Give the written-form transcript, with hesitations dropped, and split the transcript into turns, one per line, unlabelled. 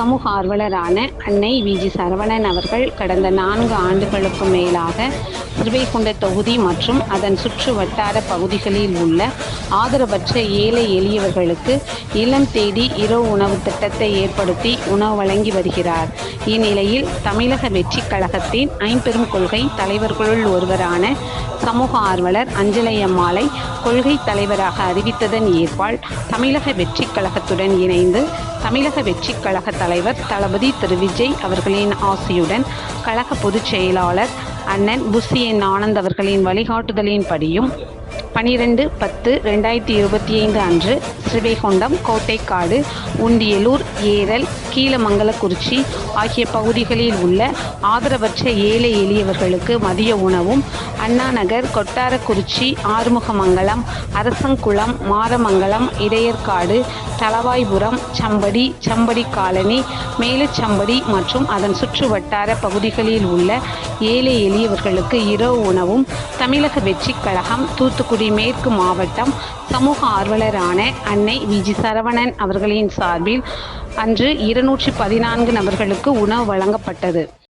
சமூக ஆர்வலரான அன்னை வி.ஜி. சரவணன் அவர்கள் கடந்த 4 ஆண்டுகளுக்கும் மேலாக ஸ்ரீவைகுண்ட தொகுதி மற்றும் அதன் சுற்று வட்டார பகுதிகளில் உள்ள ஆதரவற்ற ஏழை எளியவர்களுக்கு இல்லம் தேடி இரவு உணவு திட்டத்தை ஏற்படுத்தி உணவு வழங்கி வருகிறார். இந்நிலையில் தமிழக வெற்றி கழகத்தின் ஐம்பெரும் கொள்கை தலைவர்களுள் ஒருவரான சமூக ஆர்வலர் அஞ்சலையம்மாளை கொள்கை தலைவராக அறிவித்ததன் ஏற்பால் தமிழக வெற்றி கழகத்துடன் இணைந்து தமிழக வெற்றி கழக தலைவர் தளபதி திரு விஜய் அவர்களின் ஆசியுடன் கழக பொதுச் செயலாளர் அண்ணன் புசி என் ஆனந்த் அவர்களின் வழிகாட்டுதலின்படியும் 12/10/2025 அன்று ஸ்ரீவைகுண்டம், கோட்டைக்காடு, உண்டியலூர், ஏரல், கீழமங்கலக்குறிச்சி ஆகிய பகுதிகளில் உள்ள ஆதரவற்ற ஏழை எளியவர்களுக்கு மதிய உணவும், அண்ணாநகர், கொட்டாரக்குறிச்சி, ஆறுமுகமங்கலம், அரசங்குளம், மாரமங்கலம், இடையர்காடு, தளவாய்புரம், சம்படி, சம்படி காலனி, மேலச்சம்படி மற்றும் அதன் சுற்று வட்டார பகுதிகளில் உள்ள ஏழை எளியவர்களுக்கு இரவு உணவும் தமிழக வெற்றி கழகம் தூத்துக்குடி மேற்கு மாவட்டம் சமூக ஆர்வலரான அன்னை வி.ஜி. சரவணன் அவர்களின் சார்பில் அன்று 214 நபர்களுக்கு உணவு வழங்கப்பட்டது.